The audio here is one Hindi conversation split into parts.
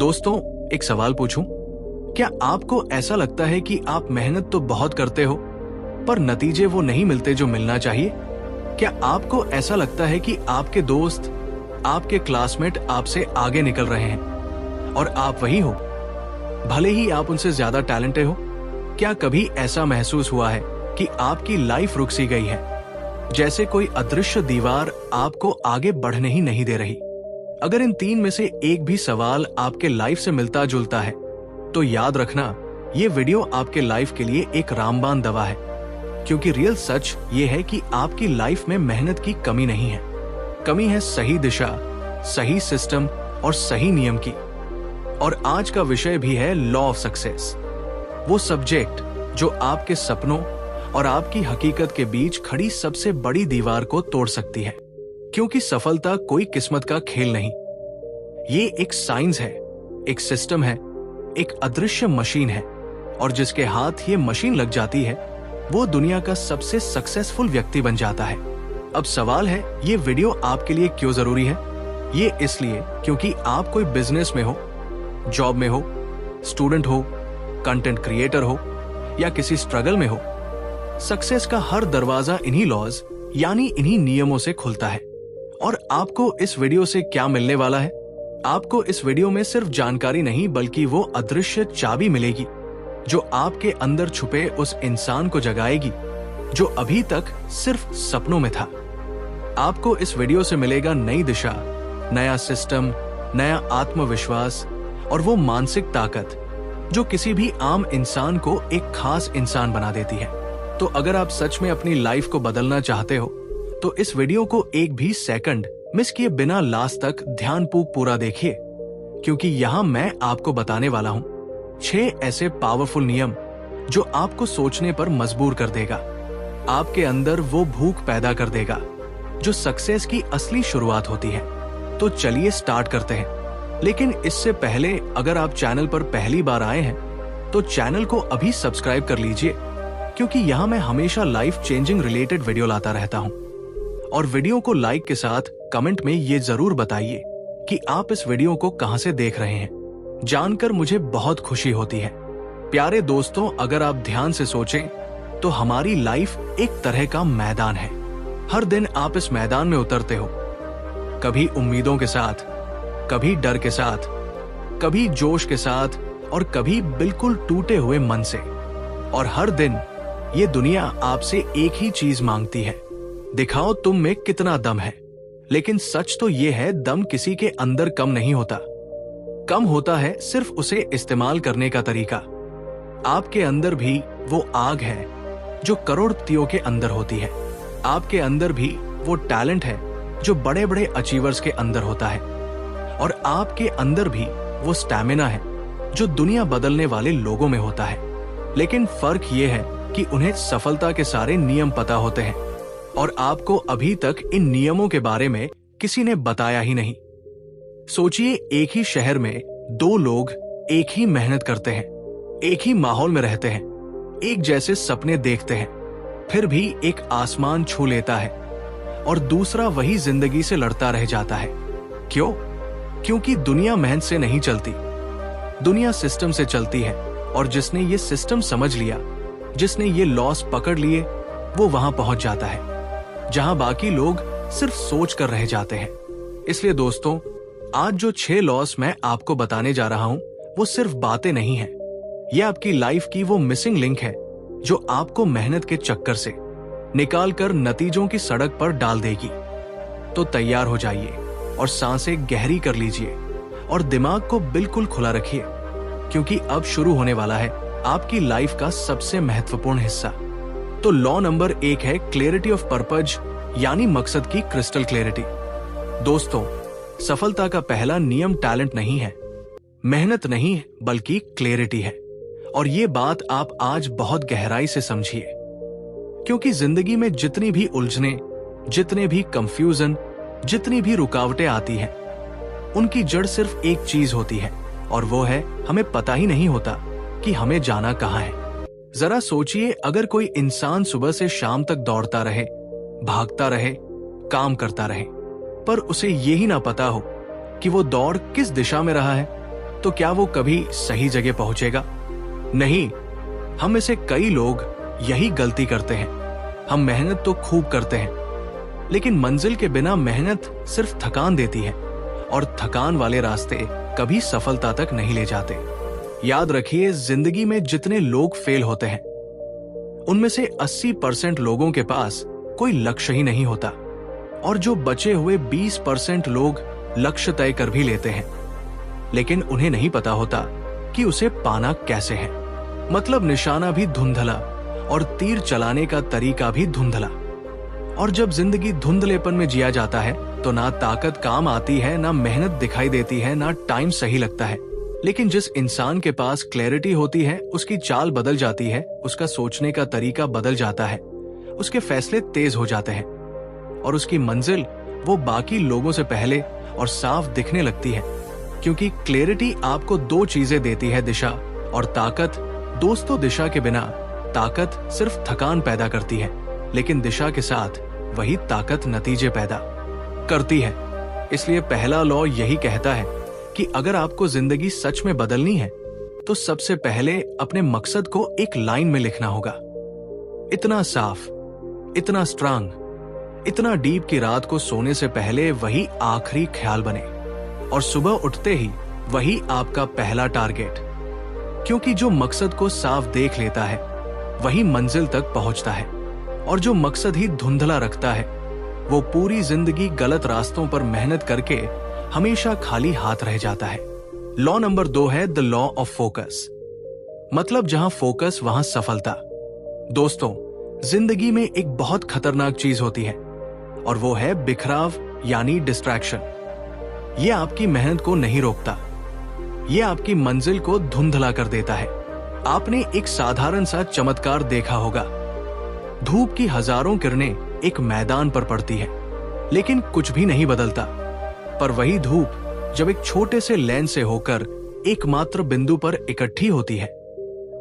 दोस्तों, एक सवाल पूछूं? क्या आपको ऐसा लगता है कि आप मेहनत तो बहुत करते हो पर नतीजे वो नहीं मिलते जो मिलना चाहिए? क्या आपको ऐसा लगता है कि आपके दोस्त, आपके क्लासमेट आपसे आगे निकल रहे हैं और आप वही हो, भले ही आप उनसे ज्यादा टैलेंटेड हो? क्या कभी ऐसा महसूस हुआ है कि आपकी लाइफ रुक सी गई है, जैसे कोई अदृश्य दीवार आपको आगे बढ़ने ही नहीं दे रही? अगर इन तीन में से एक भी सवाल आपके लाइफ से मिलता जुलता है तो याद रखना, ये वीडियो आपके लाइफ के लिए एक रामबाण दवा है, क्योंकि रियल सच ये है कि आपकी लाइफ में मेहनत की कमी नहीं है। कमी है सही दिशा, सही सिस्टम और सही नियम की। और आज का विषय भी है लॉ ऑफ सक्सेस, वो सब्जेक्ट जो आपके सपनों और आपकी हकीकत के बीच खड़ी सबसे बड़ी दीवार को तोड़ सकती है। क्योंकि सफलता कोई किस्मत का खेल नहीं, ये एक साइंस है, एक सिस्टम है, एक अदृश्य मशीन है, और जिसके हाथ ये मशीन लग जाती है वो दुनिया का सबसे सक्सेसफुल व्यक्ति बन जाता है। अब सवाल है, ये वीडियो आपके लिए क्यों जरूरी है? ये इसलिए क्योंकि आप कोई बिजनेस में हो, जॉब में हो, स्टूडेंट हो, कंटेंट क्रिएटर हो या किसी स्ट्रगल में हो, सक्सेस का हर दरवाजा इन्हीं लॉज यानी इन्हीं नियमों से खुलता है। और आपको इस वीडियो से क्या मिलने वाला है? आपको इस वीडियो में सिर्फ जानकारी नहीं बल्कि वो अदृश्य चाबी मिलेगी जो आपके अंदर छुपे उस इंसान को जगाएगी जो अभी तक सिर्फ सपनों में था। आपको इस वीडियो से मिलेगा नई दिशा, नया सिस्टम, नया आत्मविश्वास और वो मानसिक ताकत जो किसी भी आम इंसान को एक खास इंसान बना देती है। तो अगर आप सच में अपनी लाइफ को बदलना चाहते हो तो इस वीडियो को एक भी सेकंड मिस किए बिना लास्ट तक ध्यानपूर्वक पूरा देखिए, क्योंकि यहाँ मैं आपको बताने वाला हूँ 6 ऐसे पावरफुल नियम जो आपको सोचने पर मजबूर कर देगा, आपके अंदर वो भूख पैदा कर देगा जो सक्सेस की असली शुरुआत होती है। तो चलिए स्टार्ट करते हैं। लेकिन इससे पहले अगर आप चैनल पर पहली बार आए हैं तो चैनल को अभी सब्सक्राइब कर लीजिए, क्योंकि यहाँ मैं हमेशा लाइफ चेंजिंग रिलेटेड वीडियो लाता रहता हूँ। और वीडियो को लाइक के साथ कमेंट में ये जरूर बताइए कि आप इस वीडियो को कहां से देख रहे हैं, जानकर मुझे बहुत खुशी होती है। प्यारे दोस्तों, अगर आप ध्यान से सोचें तो हमारी लाइफ एक तरह का मैदान है। हर दिन आप इस मैदान में उतरते हो, कभी उम्मीदों के साथ, कभी डर के साथ, कभी जोश के साथ और कभी बिल्कुल टूटे हुए मन से। और हर दिन ये दुनिया आपसे एक ही चीज मांगती है, दिखाओ तुम में कितना दम है। लेकिन सच तो ये है, दम किसी के अंदर कम नहीं होता, कम होता है सिर्फ उसे इस्तेमाल करने का तरीका। आपके अंदर भी वो आग है जो करोड़पतियों के अंदर होती है। आपके अंदर भी वो टैलेंट है जो बड़े बड़े अचीवर्स के अंदर होता है। और आपके अंदर भी वो स्टैमिना है जो दुनिया बदलने वाले लोगों में होता है। लेकिन फर्क ये है कि उन्हें सफलता के सारे नियम पता होते हैं और आपको अभी तक इन नियमों के बारे में किसी ने बताया ही नहीं। सोचिए, एक ही शहर में 2 लोग एक ही मेहनत करते हैं, एक ही माहौल में रहते हैं, एक जैसे सपने देखते हैं, फिर भी एक आसमान छू लेता है और दूसरा वही जिंदगी से लड़ता रह जाता है। क्यों? क्योंकि दुनिया मेहनत से नहीं चलती, दुनिया सिस्टम से चलती है। और जिसने ये सिस्टम समझ लिया, जिसने ये लॉस पकड़ लिए, वो वहां पहुंच जाता है जहां बाकी लोग सिर्फ सोच कर रह जाते हैं। इसलिए दोस्तों, आज जो 6 लॉस मैं आपको बताने जा रहा हूं वो सिर्फ बातें नहीं है, ये आपकी लाइफ की वो मिसिंग लिंक है जो आपको मेहनत के चक्कर से निकालकर नतीजों की सड़क पर डाल देगी। तो तैयार हो जाइए और सांसें गहरी कर लीजिए और दिमाग को बिल्कुल खुला रखिए, क्योंकि अब शुरू होने वाला है आपकी लाइफ का सबसे महत्वपूर्ण हिस्सा। तो लॉ नंबर 1 है क्लैरिटी ऑफ पर्पज, यानी मकसद की क्रिस्टल क्लैरिटी। दोस्तों, सफलता का पहला नियम टैलेंट नहीं है, मेहनत नहीं है, बल्कि क्लैरिटी है। और ये बात आप आज बहुत गहराई से समझिए, क्योंकि जिंदगी में जितनी भी उलझने, जितने भी कंफ्यूजन, जितनी भी रुकावटें आती हैं, उनकी जड़ सिर्फ एक चीज होती है, और वो है हमें पता ही नहीं होता कि हमें जाना कहाँ है। जरा सोचिए, अगर कोई इंसान सुबह से शाम तक दौड़ता रहे, भागता रहे, काम करता रहे, पर उसे ये ही ना पता हो कि वो दौड़ किस दिशा में रहा है, तो क्या वो कभी सही जगह पहुंचेगा? नहीं। हम में से कई लोग यही गलती करते हैं। हम मेहनत तो खूब करते हैं, लेकिन मंजिल के बिना मेहनत सिर्फ थकान देती है, और थकान वाले रास्ते कभी सफलता तक नहीं ले जाते। याद रखिए, जिंदगी में जितने लोग फेल होते हैं उनमें से 80% लोगों के पास कोई लक्ष्य ही नहीं होता, और जो बचे हुए 20% लोग लक्ष्य तय कर भी लेते हैं, लेकिन उन्हें नहीं पता होता कि उसे पाना कैसे है। मतलब निशाना भी धुंधला और तीर चलाने का तरीका भी धुंधला। और जब जिंदगी धुंधलेपन में जिया जाता है तो ना ताकत काम आती है, ना मेहनत दिखाई देती है, ना टाइम सही लगता है। लेकिन जिस इंसान के पास क्लैरिटी होती है, उसकी चाल बदल जाती है, उसका सोचने का तरीका बदल जाता है, उसके फैसले तेज हो जाते हैं, और उसकी मंजिल वो बाकी लोगों से पहले और साफ दिखने लगती है। क्योंकि क्लैरिटी आपको दो चीजें देती है, दिशा और ताकत। दोस्तों, दिशा के बिना ताकत सिर्फ थकान पैदा करती है, लेकिन दिशा के साथ वही ताकत नतीजे पैदा करती है। इसलिए पहला लॉ यही कहता है कि अगर आपको जिंदगी सच में बदलनी है तो सबसे पहले अपने मकसद को एक लाइन में लिखना होगा। इतना साफ, इतना स्ट्रांग, इतना डीप कि रात को सोने से पहले वही आखिरी ख्याल बने, और सुबह उठते ही वही आपका पहला टारगेट। क्योंकि जो मकसद को साफ देख लेता है वही मंजिल तक पहुंचता है, और जो मकसद ही धुंधला रखता है वो पूरी जिंदगी गलत रास्तों पर मेहनत करके हमेशा खाली हाथ रह जाता है। लॉ नंबर 2 है द लॉ ऑफ फोकस। मतलब जहां फोकस वहां सफलता। दोस्तों, जिंदगी में एक बहुत खतरनाक चीज होती है, और वो है बिखराव यानी डिस्ट्रैक्शन। ये आपकी मेहनत को नहीं रोकता, ये आपकी मंजिल को धुंधला कर देता है। आपने एक साधारण सा चमत्कार देखा होगा। धूप की हजारों किरणें एक मैदान पर पड़ती है, लेकिन कुछ भी नहीं बदलता। पर वही धूप जब एक छोटे से लेंस से होकर एकमात्र बिंदु पर इकट्ठी होती है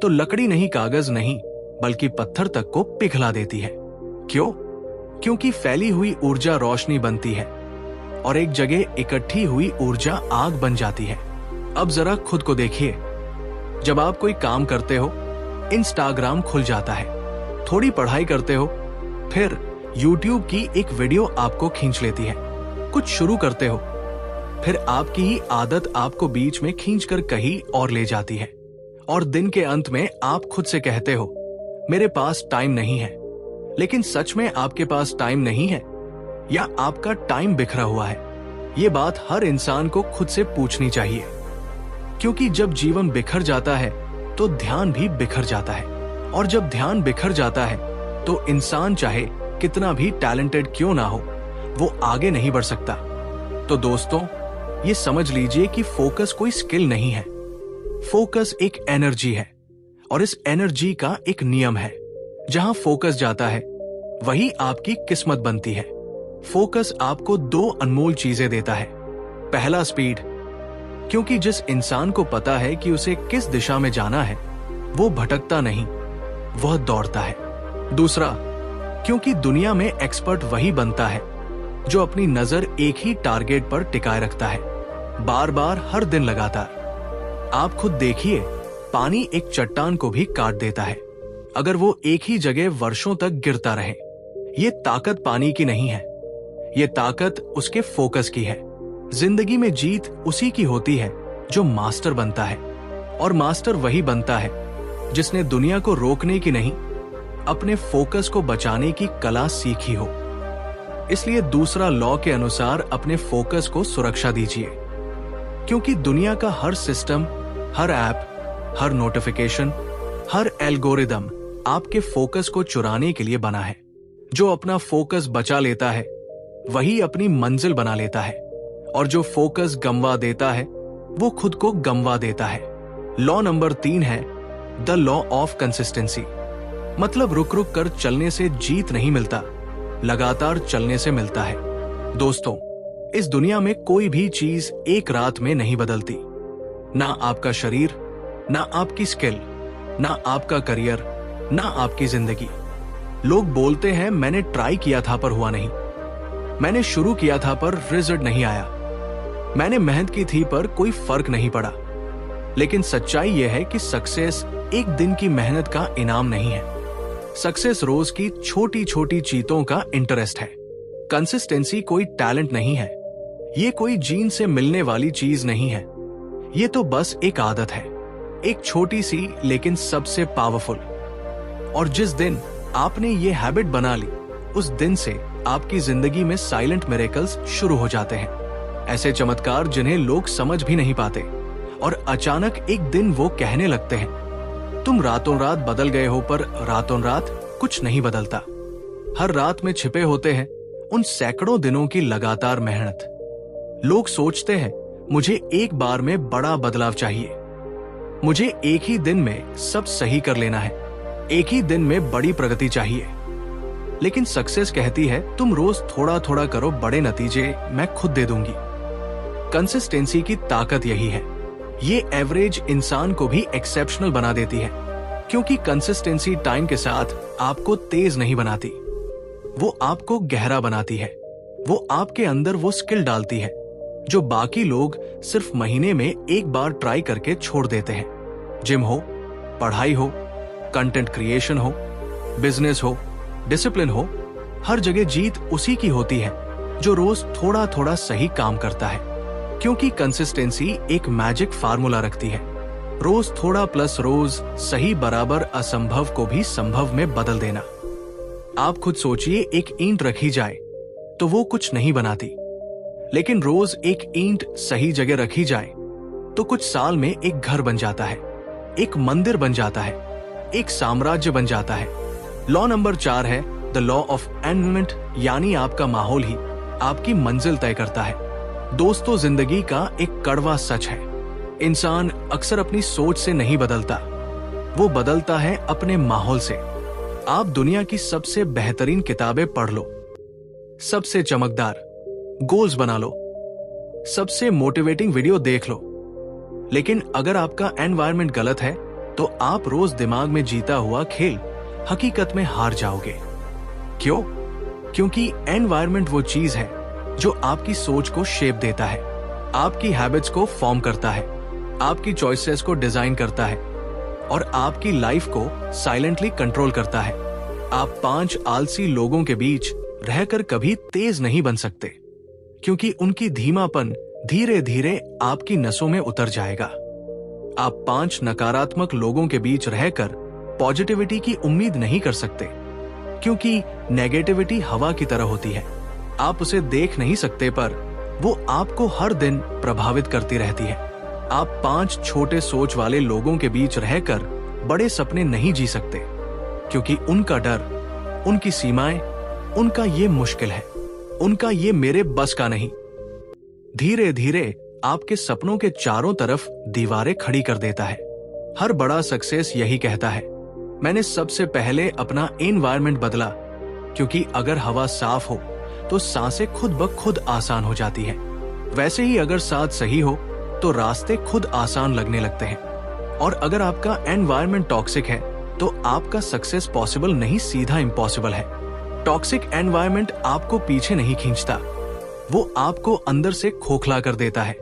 तो लकड़ी नहीं, कागज नहीं, बल्कि पत्थर तक को पिघला देती है। क्यों? क्योंकि फैली हुई ऊर्जा रोशनी बनती है, और एक जगह इकट्ठी हुई ऊर्जा आग बन जाती है। अब जरा खुद को देखिए। जब आप कोई काम करते हो, इंस्टाग्राम खुल जाता है, थोड़ी पढ़ाई करते हो, फिर यूट्यूब की एक वीडियो आपको खींच लेती है। कुछ शुरू करते हो, फिर आपकी ही आदत आपको बीच में खींचकर कहीं और ले जाती है, और दिन के अंत में आप खुद से कहते हो, मेरे पास टाइम नहीं है। लेकिन सच में आपके पास टाइम नहीं है, या आपका टाइम बिखरा हुआ है? ये बात हर इंसान को खुद से पूछनी चाहिए। क्योंकि जब जीवन बिखर जाता है तो ध्यान भी बिखर जाता है, और जब ध्यान बिखर जाता है तो इंसान चाहे कितना भी टैलेंटेड क्यों ना हो, वो आगे नहीं बढ़ सकता। तो दोस्तों, ये समझ लीजिए कि फोकस कोई स्किल नहीं है। फोकस एक एनर्जी है, और इस एनर्जी का एक नियम है। जहां फोकस जाता है वही आपकी किस्मत बनती है। फोकस आपको 2 अनमोल चीजें देता है। पहला, स्पीड। क्योंकि जिस इंसान को पता है कि उसे किस दिशा में जाना है, वो भटकता नहीं, वह दौड़ता है। दूसरा, क्योंकि दुनिया में एक्सपर्ट वही बनता है जो अपनी नजर एक ही टारगेट पर टिकाए रखता है, बार बार, हर दिन, लगातार। आप खुद देखिए, पानी एक चट्टान को भी काट देता है अगर वो एक ही जगह वर्षों तक गिरता रहे। ये ताकत पानी की नहीं है, ये ताकत उसके फोकस की है। जिंदगी में जीत उसी की होती है जो मास्टर बनता है, और मास्टर वही बनता है जिसने दुनिया को रोकने की नहीं, अपने फोकस को बचाने की कला सीखी हो। इसलिए दूसरा लॉ के अनुसार अपने फोकस को सुरक्षा दीजिए। क्योंकि दुनिया का हर सिस्टम, हर ऐप, हर नोटिफिकेशन, हर एल्गोरिदम आपके फोकस को चुराने के लिए बना है। जो अपना फोकस बचा लेता है वही अपनी मंजिल बना लेता है, और जो फोकस गंवा देता है वो खुद को गंवा देता है। लॉ नंबर 3 है द लॉ ऑफ कंसिस्टेंसी। मतलब रुक रुक कर चलने से जीत नहीं मिलता, लगातार चलने से मिलता है। दोस्तों, इस दुनिया में कोई भी चीज एक रात में नहीं बदलती। ना आपका शरीर, ना आपकी स्किल, ना आपका करियर, ना आपकी जिंदगी। लोग बोलते हैं, मैंने ट्राई किया था पर हुआ नहीं, मैंने शुरू किया था पर रिजल्ट नहीं आया, मैंने मेहनत की थी पर कोई फर्क नहीं पड़ा। लेकिन सच्चाई यह है कि सक्सेस एक दिन की मेहनत का इनाम नहीं है। सक्सेस रोज की छोटी छोटी चीतों का इंटरेस्ट है। कंसिस्टेंसी कोई टैलेंट नहीं है, ये कोई जीन से मिलने वाली चीज नहीं है। ये तो बस एक आदत है, एक छोटी सी लेकिन सबसे पावरफुल। और जिस दिन आपने ये हैबिट बना ली, उस दिन से आपकी जिंदगी में साइलेंट मिरेकल्स शुरू हो जाते हैं। ऐसे चमत्कार जिन्हें लोग समझ भी नहीं पाते, और अचानक एक दिन वो कहने लगते हैं, तुम रातों रात बदल गए हो, पर रातों रात कुछ नहीं बदलता। हर रात में छिपे होते हैं उन सैकड़ों दिनों की लगातार मेहनत। लोग सोचते हैं मुझे एक बार में बड़ा बदलाव चाहिए, मुझे एक ही दिन में सब सही कर लेना है, एक ही दिन में बड़ी प्रगति चाहिए। लेकिन सक्सेस कहती है तुम रोज थोड़ा थोड़ा करो, बड़े नतीजे मैं खुद दे दूंगी। कंसिस्टेंसी की ताकत यही है, ये एवरेज इंसान को भी एक्सेप्शनल बना देती है, क्योंकि कंसिस्टेंसी टाइम के साथ आपको तेज नहीं बनाती, वो आपको गहरा बनाती है। वो आपके अंदर वो स्किल डालती है जो बाकी लोग सिर्फ महीने में एक बार ट्राई करके छोड़ देते हैं। जिम हो, पढ़ाई हो, कंटेंट क्रिएशन हो, बिजनेस हो, डिसिप्लिन हो, हर जगह जीत उसी की होती है जो रोज थोड़ा थोड़ा सही काम करता है। क्योंकि कंसिस्टेंसी एक मैजिक फार्मूला रखती है, रोज थोड़ा प्लस रोज सही बराबर असंभव को भी संभव में बदल देना। आप खुद सोचिए, एक ईंट रखी जाए तो वो कुछ नहीं बनाती, लेकिन रोज एक ईंट सही जगह रखी जाए तो कुछ साल में एक घर बन जाता है, एक मंदिर बन जाता है, एक साम्राज्य बन जाता है। लॉ नंबर 4 है द लॉ ऑफ एनवायरनमेंट, यानी आपका माहौल ही आपकी मंजिल तय करता है। दोस्तों, जिंदगी का एक कड़वा सच है, इंसान अक्सर अपनी सोच से नहीं बदलता, वो बदलता है अपने माहौल से। आप दुनिया की सबसे बेहतरीन किताबें पढ़ लो, सबसे चमकदार गोल्स बना लो, सबसे मोटिवेटिंग वीडियो देख लो, लेकिन अगर आपका एनवायरनमेंट गलत है तो आप रोज दिमाग में जीता हुआ खेल हकीकत में हार जाओगे। क्यों? क्योंकि एनवायरनमेंट वो चीज है जो आपकी सोच को शेप देता है, आपकी हैबिट्स को फॉर्म करता है, आपकी चॉइसेस को डिजाइन करता है और आपकी लाइफ को साइलेंटली कंट्रोल करता है। आप 5 आलसी लोगों के बीच रहकर कभी तेज नहीं बन सकते, क्योंकि उनकी धीमापन धीरे धीरे आपकी नसों में उतर जाएगा। आप 5 नकारात्मक लोगों के बीच रहकर पॉजिटिविटी की उम्मीद नहीं कर सकते, क्योंकि नेगेटिविटी हवा की तरह होती है, आप उसे देख नहीं सकते पर वो आपको हर दिन प्रभावित करती रहती है। आप 5 छोटे सोच वाले लोगों के बीच रहकर बड़े सपने नहीं जी सकते, क्योंकि उनका डर, उनकी सीमाएं, उनका ये मुश्किल है, उनका ये मेरे बस का नहीं, धीरे धीरे आपके सपनों के चारों तरफ दीवारें खड़ी कर देता है। हर बड़ा सक्सेस यही कहता है, मैंने सबसे पहले अपना एनवायरनमेंट बदला, क्योंकि अगर हवा साफ हो तो सांसें खुद ब खुद आसान हो जाती है। वैसे ही अगर साथ सही हो तो रास्ते खुद आसान लगने लगते हैं। और अगर आपका एनवायरनमेंट टॉक्सिक है तो आपका सक्सेस पॉसिबल नहीं, सीधा इम्पॉसिबल है। टॉक्सिक एनवायरनमेंट आपको पीछे नहीं खींचता, वो आपको अंदर से खोखला कर देता है।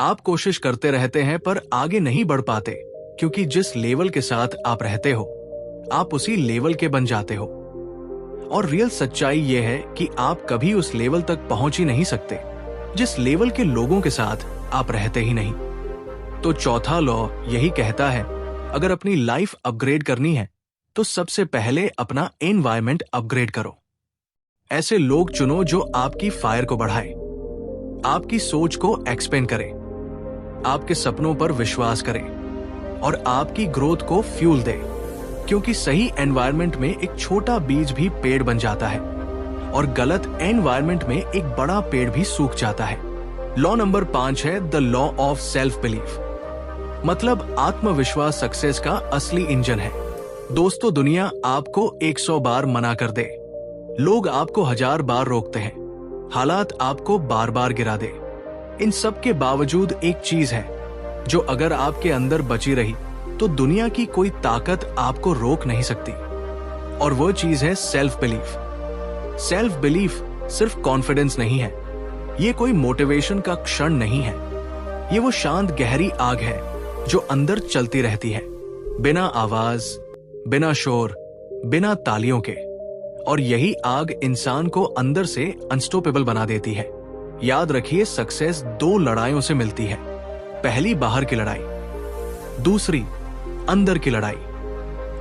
आप कोशिश करते रहते हैं पर आगे नहीं बढ़ पाते, क्योंकि जिस लेवल के साथ आप रहते हो आप उसी लेवल के बन जाते हो। और रियल सच्चाई यह है कि आप कभी उस लेवल तक पहुंच ही नहीं सकते जिस लेवल के लोगों के साथ आप रहते ही नहीं। तो चौथा लॉ यही कहता है, अगर अपनी लाइफ अपग्रेड करनी है तो सबसे पहले अपना एनवायरनमेंट अपग्रेड करो। ऐसे लोग चुनो जो आपकी फायर को बढ़ाए, आपकी सोच को एक्सपेंड करे, आपके सपनों पर विश्वास करे और आपकी ग्रोथ को फ्यूल दे। क्योंकि सही एनवायरनमेंट में एक छोटा बीज भी पेड़ बन जाता है और गलत एनवायरनमेंट में एक बड़ा पेड़ भी सूख जाता है। लॉ नंबर 5 है the law of self belief, मतलब आत्मविश्वास सक्सेस का असली इंजन है। दोस्तों, दुनिया आपको 100 बार मना कर दे, लोग आपको 1000 बार रोकते हैं, हालात आपको बार बार गिरा दे, इन सब के बावजूद एक चीज है जो अगर आपके अंदर बची रही तो दुनिया की कोई ताकत आपको रोक नहीं सकती, और वो चीज है सेल्फ बिलीफ। सेल्फ बिलीफ सिर्फ कॉन्फिडेंस नहीं है, ये कोई मोटिवेशन का क्षण नहीं है, ये वो शांत गहरी आग है जो अंदर चलती रहती है, बिना आवाज, बिना शोर, बिना तालियों के। और यही आग इंसान को अंदर से अनस्टॉपेबल बना देती है। याद रखिए, सक्सेस 2 लड़ाइयों से मिलती है। पहली बाहर की लड़ाई, दूसरी अंदर की लड़ाई।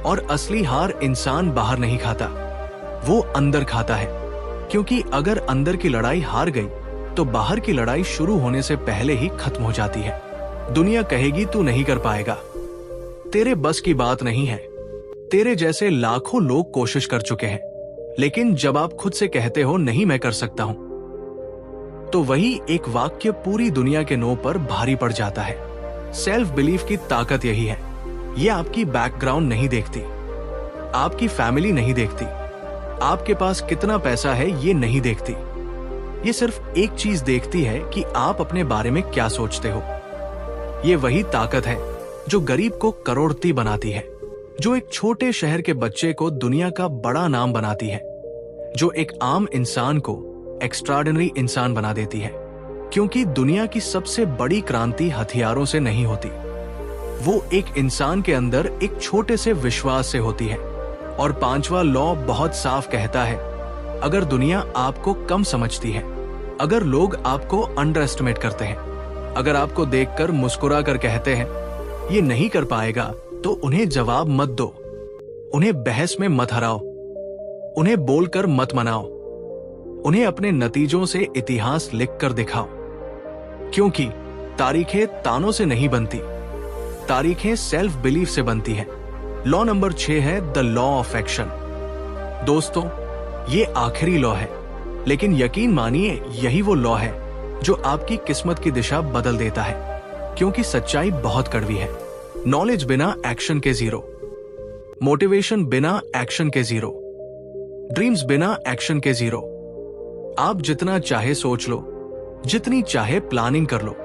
और असली हार इंसान बाहर नहीं खाता, वो अंदर खाता है। क्योंकि अगर अंदर की लड़ाई हार गई तो बाहर की लड़ाई शुरू होने से पहले ही खत्म हो जाती है। दुनिया कहेगी तू नहीं कर पाएगा, तेरे बस की बात नहीं है। तेरे जैसे लाखों लोग कोशिश कर चुके हैं, लेकिन जब आप खुद से कहते हो नहीं मैं कर सकता हूं, तो वही एक वाक्य पूरी दुनिया के नो पर भारी पड़ जाता है। सेल्फ बिलीफ की ताकत यही है। ये आपकी बैकग्राउंड नहीं देखती, आपकी फैमिली नहीं देखती, आपके पास कितना पैसा है ये नहीं देखती। ये सिर्फ एक चीज देखती है कि आप अपने बारे में क्या सोचते हो। ये वही ताकत है जो गरीब को करोड़पति बनाती है, जो एक छोटे शहर के बच्चे को दुनिया का बड़ा नाम बनाती है, जो एक आम इंसान को एक्स्ट्राऑर्डिनरी इंसान बना देती है। क्योंकि दुनिया की सबसे बड़ी क्रांति हथियारों से नहीं होती, वो एक इंसान के अंदर एक छोटे से विश्वास से होती है। और 5वां लॉ बहुत साफ कहता है, अगर दुनिया आपको कम समझती है, अगर लोग आपको अंडर एस्टिमेट करते हैं, अगर आपको देखकर मुस्कुरा कर कहते हैं ये नहीं कर पाएगा, तो उन्हें जवाब मत दो, उन्हें बहस में मत हराओ, उन्हें बोलकर मत मनाओ, उन्हें अपने नतीजों से इतिहास लिखकर दिखाओ। क्योंकि तारीखें तानों से नहीं बनती, तारीखें सेल्फ बिलीफ से बनती है। लॉ नंबर 6 है द लॉ ऑफ एक्शन। दोस्तों, ये आखिरी लॉ है, लेकिन यकीन मानिए यही वो लॉ है जो आपकी किस्मत की दिशा बदल देता है। क्योंकि सच्चाई बहुत कड़वी है। नॉलेज बिना एक्शन के जीरो, मोटिवेशन बिना एक्शन के जीरो, ड्रीम्स बिना एक्शन के जीरो। आप जितना चाहे सोच लो, जितनी चाहे प्लानिंग कर लो,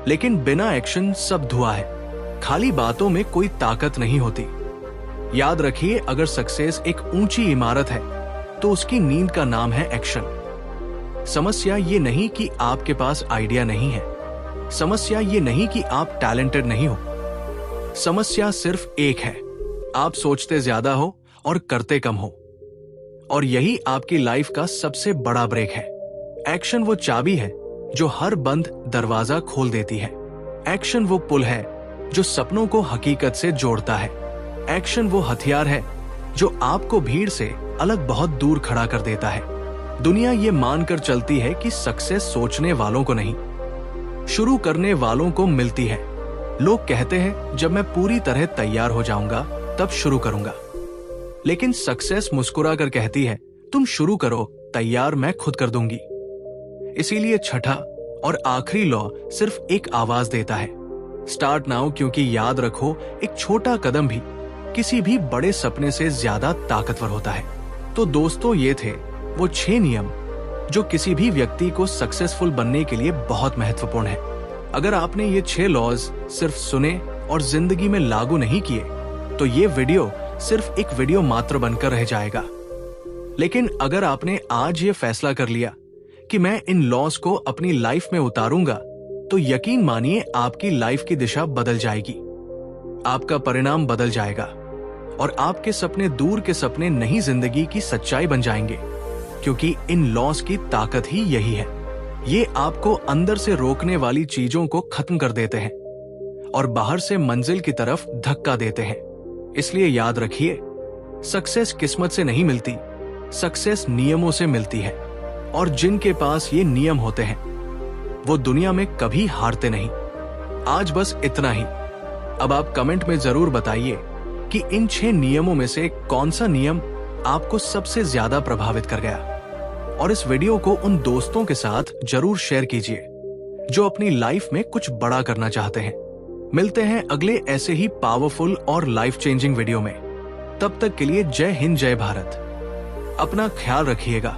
लेकिन बिना एक्शन सब धुआं है। खाली बातों में कोई ताकत नहीं होती। याद रखिए, अगर सक्सेस एक ऊंची इमारत है तो उसकी नींद का नाम है एक्शन। समस्या ये नहीं कि आपके पास आइडिया नहीं है, समस्या ये नहीं कि आप टैलेंटेड नहीं हो, समस्या सिर्फ एक है, आप सोचते ज्यादा हो और करते कम हो। और यही आपकी लाइफ का सबसे बड़ा ब्रेक है। एक्शन वो चाबी है जो हर बंद दरवाजा खोल देती है। एक्शन वो पुल है जो सपनों को हकीकत से जोड़ता है। एक्शन वो हथियार है जो आपको भीड़ से अलग बहुत दूर खड़ा कर देता है। दुनिया ये मानकर चलती है कि सक्सेस सोचने वालों को नहीं, शुरू करने वालों को मिलती है। लोग कहते हैं जब मैं पूरी तरह तैयार हो जाऊंगा तब शुरू करूंगा, लेकिन सक्सेस मुस्कुरा कर कहती है तुम शुरू करो, तैयार मैं खुद कर दूंगी। इसीलिए छठा और आखिरी लॉ सिर्फ एक आवाज देता है, स्टार्ट नाउ। क्योंकि याद रखो, एक छोटा कदम भी किसी भी बड़े सपने से ज्यादा ताकतवर होता है। तो दोस्तों, ये थे वो 6 नियम जो किसी भी व्यक्ति को सक्सेसफुल बनने के लिए बहुत महत्वपूर्ण है। अगर आपने ये 6 लॉज सिर्फ सुने और जिंदगी में लागू नहीं किए तो ये वीडियो सिर्फ एक वीडियो मात्र बनकर रह जाएगा। लेकिन अगर आपने आज ये फैसला कर लिया कि मैं इन लॉज को अपनी लाइफ में उतारूंगा, तो यकीन मानिए आपकी लाइफ की दिशा बदल जाएगी, आपका परिणाम बदल जाएगा और आपके सपने दूर के सपने नई जिंदगी की सच्चाई बन जाएंगे। क्योंकि इन लॉज की ताकत ही यही है, ये आपको अंदर से रोकने वाली चीजों को खत्म कर देते हैं और बाहर से मंजिल की तरफ धक्का देते हैं। इसलिए याद रखिए, सक्सेस किस्मत से नहीं मिलती, सक्सेस नियमों से मिलती है। और जिनके पास ये नियम होते हैं वो दुनिया में कभी हारते नहीं। आज बस इतना ही। अब आप कमेंट में जरूर बताइए कि इन 6 नियमों में से कौन सा नियम आपको सबसे ज्यादा प्रभावित कर गया। और इस वीडियो को उन दोस्तों के साथ जरूर शेयर कीजिए जो अपनी लाइफ में कुछ बड़ा करना चाहते हैं। मिलते हैं अगले ऐसे ही पावरफुल और लाइफ चेंजिंग वीडियो में। तब तक के लिए जय हिंद, जय भारत। अपना ख्याल रखिएगा।